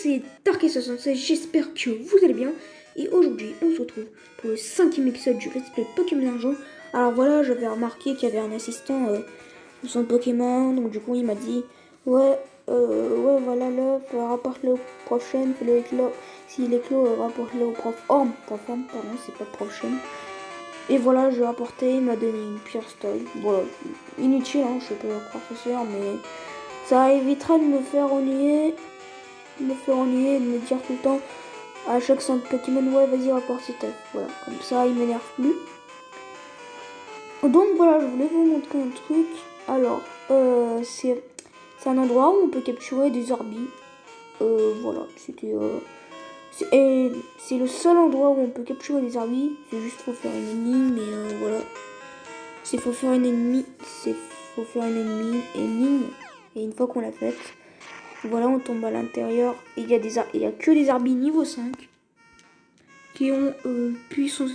c'est Dark66, j'espère que vous allez bien. Et aujourd'hui, on se retrouve pour le 5e épisode du Let's Play Pokémon Argent. Alors voilà, j'avais remarqué qu'il y avait un assistant de son Pokémon, donc du coup il m'a dit ouais, voilà l'œuf, rapporte-le au prochaine, fais-le éclore. S'il éclore, rapporte-le au prof Orm, pardon, c'est pas prochaine. Et voilà, je l'ai rapporté, il m'a donné une pierre style. Voilà, inutile, hein, je sais pas quoi faire, mais ça évitera de me faire ennuyer. Et de me dire tout le temps à chaque centre Pokémon, ouais, vas-y, rapporte cet œuf. Voilà, comme ça, il m'énerve plus. Donc voilà, je voulais vous montrer un truc. Alors, c'est un endroit où on peut capturer des Orbi. Voilà, c'est le seul endroit où on peut capturer des Orbi. C'est juste faut faire une énigme, mais voilà. Faut faire une énigme, et une fois qu'on l'a faite, voilà, on tombe à l'intérieur. Et il y a que des Orbi niveau 5 qui ont puissance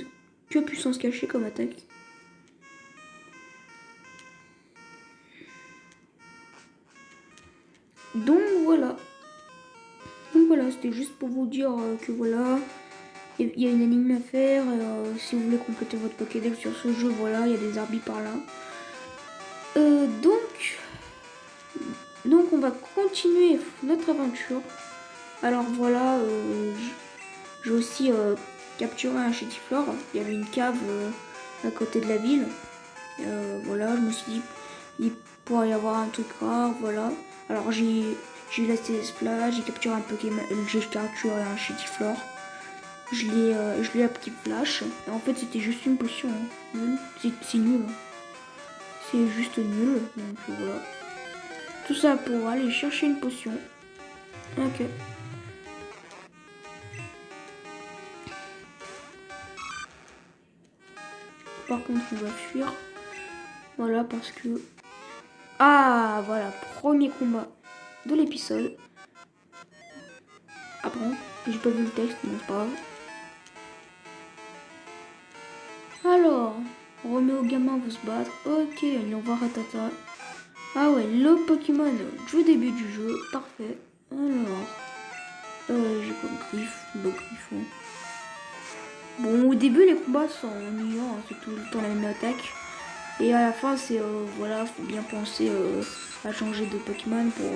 cachée comme attaque. Donc voilà, c'était juste pour vous dire que voilà, il y a une énigme à faire. Si vous voulez compléter votre Pokédex sur ce jeu, voilà, il y a des Orbi par là. Donc on va continuer notre aventure. Alors voilà, j'ai aussi capturé un Chétiflore. Il y avait une cave à côté de la ville. Voilà, je me suis dit, il pourrait y avoir un truc rare, voilà. Alors j'ai eu la CS Flash, j'ai capturé un Pokémon, j'ai capturé un Chétiflore. Je l'ai appris Flash. Et en fait, c'était juste une potion. Hein. C'est nul. Hein. C'est juste nul. Donc voilà. Tout ça pour aller chercher une potion. Ok. Par contre, on va fuir. Voilà, parce que... Ah, voilà. Premier combat de l'épisode. Après, j'ai pas vu le texte, mais c'est pas grave. Alors, Roméo Gamin veut se battre. Ok, allez, on va Ratata. Ah ouais, le Pokémon du début du jeu. Parfait. Alors, j'ai pas de griffe. Griffon. Bon, au début, les combats sont ennuyants. Hein, c'est tout le temps la même attaque. Et à la fin, c'est voilà, faut bien penser à changer de Pokémon pour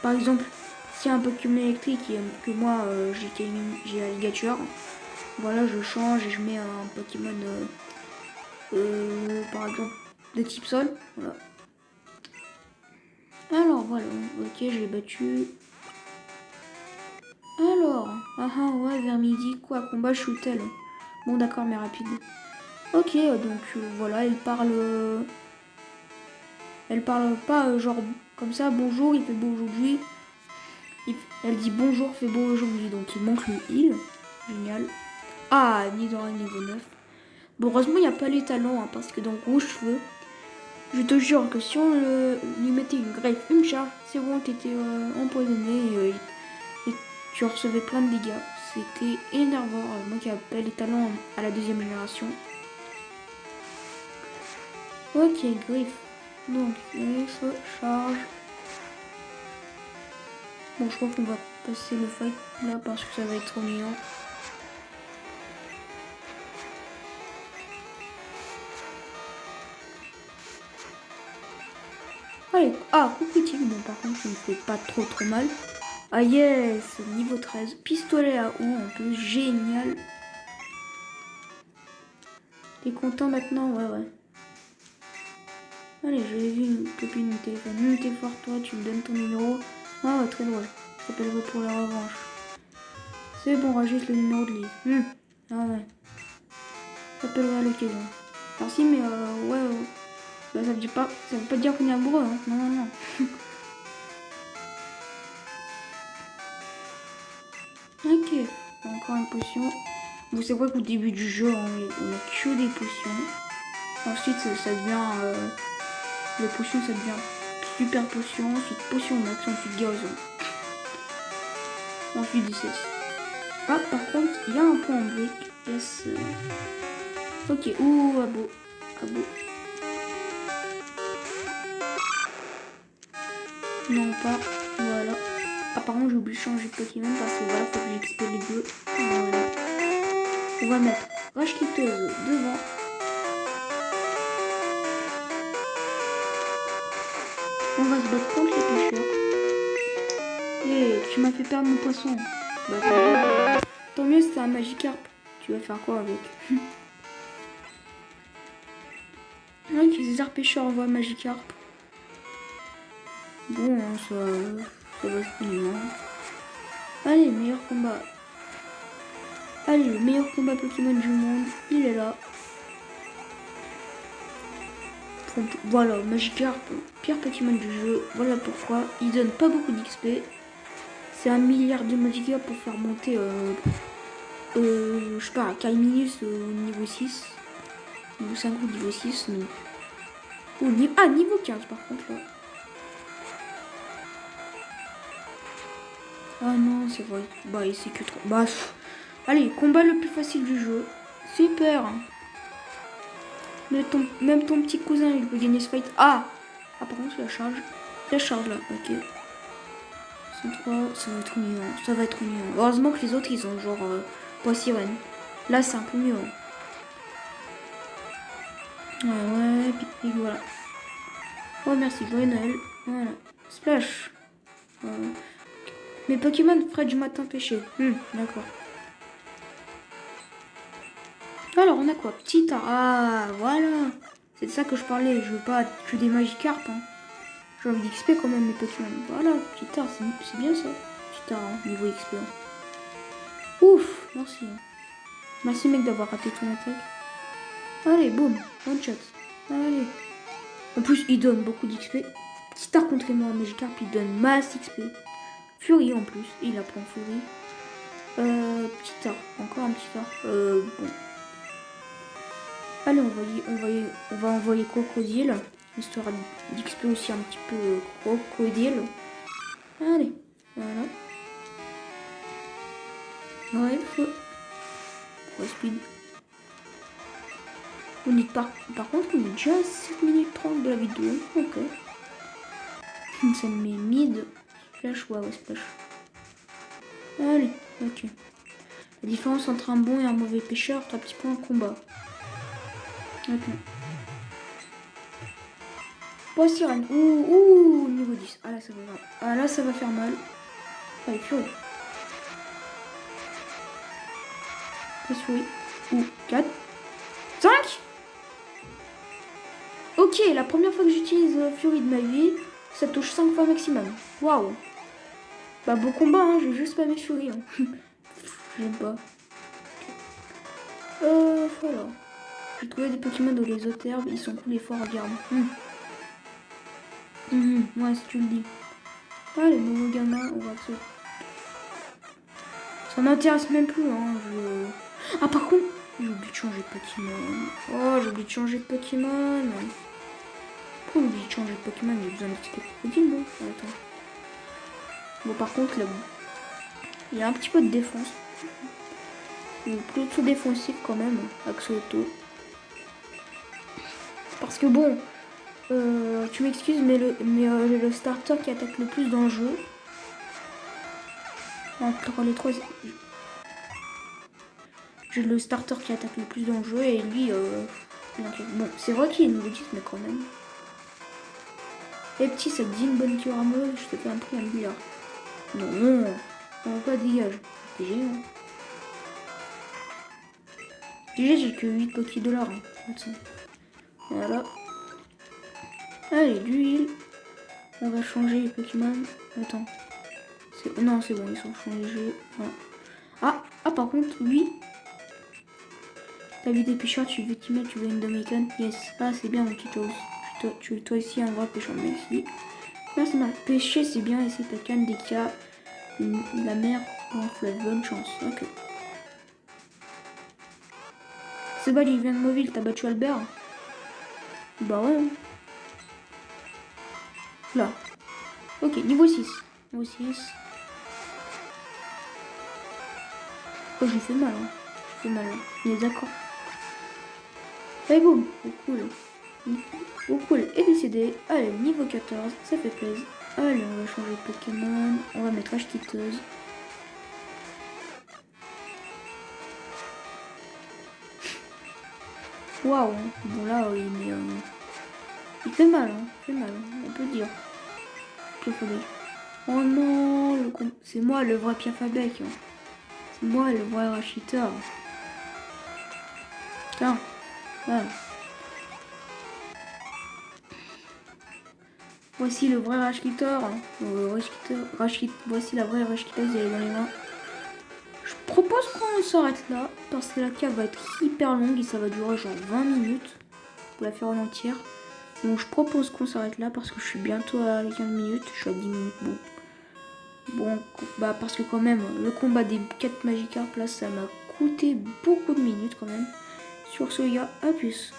par exemple, si un Pokémon électrique que moi j'ai Alligator, voilà, je change et je mets un Pokémon par exemple de type sol, voilà. Alors voilà, ok, je l'ai battu. Alors, ouais, vers midi, quoi, combat shootel. Bon d'accord, mais rapide. Ok, donc voilà, elle parle pas genre comme ça, bonjour, il fait beau aujourd'hui. Elle dit bonjour, fait beau aujourd'hui, donc il manque le heal. Génial. Ah, Nidorine niveau 9. Bon, heureusement, il n'y a pas les talents, hein, parce que dans Rouge Cheveux, je te jure que si on lui mettait une greffe, une charge, c'est bon, t'étais empoisonné et tu recevais plein de dégâts. C'était énervant. Moi qui appelle les talents à la 2e génération. Ok, griffe. Donc, griffe, charge. Bon, je crois qu'on va passer le fight là parce que ça va être ennuyant. Allez, coup critique. Bon, par contre, ça me fait pas trop mal. Ah yes, niveau 13. Pistolet à eau en plus, génial. T'es content maintenant? Ouais. Allez, j'avais vu une copine au téléphone. T'es fort, toi, tu me donnes ton numéro. Ah ouais, très drôle. Ça s'appelle pour la revanche. C'est bon, rajoute le numéro de Lise. Ah ouais. Ça s'appellera à l'occasion. Merci, mais ouais. Bah, ça veut pas dire qu'on est amoureux, hein. Non. Ok, encore une potion. Bon, c'est vrai qu'au début du jeu, on a que des potions. Ensuite, ça devient... les potions, ça devient super potion. Ensuite, potion max. Ensuite, guérison. Ensuite, 17. Ah, par contre, il y a un point en brique. Yes. Ok, abo. Non, pas. Voilà. Apparemment j'ai oublié de changer de Pokémon parce que voilà, faut que j'XP les deux. Voilà. On va mettre Rage Quitteuse devant. On va se battre contre les pêcheurs. Et tu m'as fait perdre mon poisson. Bah, tant mieux, c'est un Magikarp. Tu vas faire quoi avec? Ok, César Pêcheur envoie Magikarp. Bon, hein, ça va être mignon. Allez, meilleur combat. Allez, le meilleur combat Pokémon du monde, il est là. Voilà, Magikarp, pire Pokémon du jeu. Voilà pourquoi. Il donne pas beaucoup d'XP. C'est 1 milliard de Magikarp pour faire monter, je sais pas, Kaiminus au niveau 6. Niveau 5 ou niveau 6. Mais... oh, niveau 15 par contre là. Ah non, c'est vrai. Bah, c'est que trop. Bah, allez, combat le plus facile du jeu. Super. Même ton petit cousin, il peut gagner ce fight. Ah, par contre, la charge. La charge là, ok. 103, ça va être mignon. Ça va être mignon. Heureusement que les autres, ils ont genre pas sirène. Là, c'est un peu mieux. Ouais, puis voilà. Oh, merci, joyeux Noël. Voilà. Splash. Mes Pokémon feraient du matin pêché. D'accord. Alors, on a quoi? Petit art. Ah, voilà. C'est de ça que je parlais. Je veux pas que des Magikarp. Hein. J'ai envie d'XP quand même, mes Pokémon. Voilà, petit art, c'est bien ça. Petit art, hein, niveau XP. Hein. Ouf, merci. Merci, mec, d'avoir raté ton attaque. Allez, boum, one shot. Allez. En plus, il donne beaucoup d'XP. Petit art contre moi, Magikarp, il donne masse XP. Fury en plus, il apprend Fury. Petit art, encore un petit art. Bon. Allez, on va envoyer Crocodile, histoire d'XP aussi un petit peu Crocodile. Allez, voilà. Ouais, feu. Ouais, speed. On est par contre, on est déjà à 7 minutes 30 de la vidéo. Ok. Ça me met mid. Splash, ouais, splash. Allez, ok. La différence entre un bon et un mauvais pêcheur, 3 petits points en combat. Ok. Bon, sirène. Ouh, niveau 10. Ah là, ça va, ça va faire mal. Allez, Fury. Fury. Ouh, 4. 5. Ok, la première fois que j'utilise Fury de ma vie, ça touche 5 fois maximum. Waouh. Bah, beau combat, hein. J'ai juste pas mes Fury. Hein. J'aime pas. Voilà. J'ai trouvé des Pokémon dans les autres herbes. Ils sont cool et forts, regarde. Ouais, si tu le dis. Allez, nouveau gamin, on va se... ça m'intéresse même plus, hein. Ah, par contre, j'ai oublié de changer de Pokémon. Oh, j'ai oublié de changer de Pokémon. Pourquoi j'ai oublié de changer de Pokémon? J'ai besoin d'XP crocodile, non? Attends. Bon, par contre, là, il y a un petit peu de défense. Il est plutôt défensif quand même, Axo Auto. Parce que bon, tu m'excuses, mais le starter qui attaque le plus dans le jeu, entre les trois, j'ai le starter qui attaque le plus dans le jeu et lui, bon, c'est vrai qu'il est niveau 10, mais quand même. Et petit, ça te dit une bonne cure amoureuse, je te fais un prix à 1 milliard. Non, on va pas dégage. C'est génial. Déjà, j'ai que 8 Poké-Dollars. Hein. Voilà. Allez, l'huile. On va changer les Pokémon. Attends. Non, c'est bon, ils sont changés. Voilà. Ah, par contre, lui. T'as vu des pêcheurs, tu veux t'y mettre, tu veux une Dominican. Yes. Ah, c'est bien, mon petit os. Tu es toi aussi un vrai pêcheur. Merci. Merci, non. Pêcher, c'est bien. Et c'est ta canne des cas. La mer en flotte. Bonne chance. Ok. C'est bon, il vient de Mobile. T'as battu Albert? Bah ouais. Là. Ok, niveau 6. Niveau 6. Oh, j'ai fait mal. Hein. J'ai fait mal. Hein. Il est d'accord. Allez, boum. Oh, cool. Oh, cool. Et décédé. Allez, niveau 14. Ça fait plaisir. Allez, on va changer de Pokémon. On va mettre H-Quitteuse. Waouh. Bon là, il est... il fait mal, hein. Il fait mal, on peut dire. Pierre-Fabec. Oh non, c'est moi le vrai Pierre-Fabec. Hein. C'est moi le vrai Rachiteur. Tiens, voilà. Voici le vrai Rachiteur. Voici la vraie Rachiteuse, elle est dans les mains. Je propose qu'on s'arrête là, parce que la cave va être hyper longue et ça va durer genre 20 minutes pour la faire en entière. Donc je propose qu'on s'arrête là parce que je suis bientôt à 15 minutes, je suis à 10 minutes. Bon, bah parce que quand même, le combat des 4 Magikarp là, ça m'a coûté beaucoup de minutes quand même. Sur ce, les gars, à plus.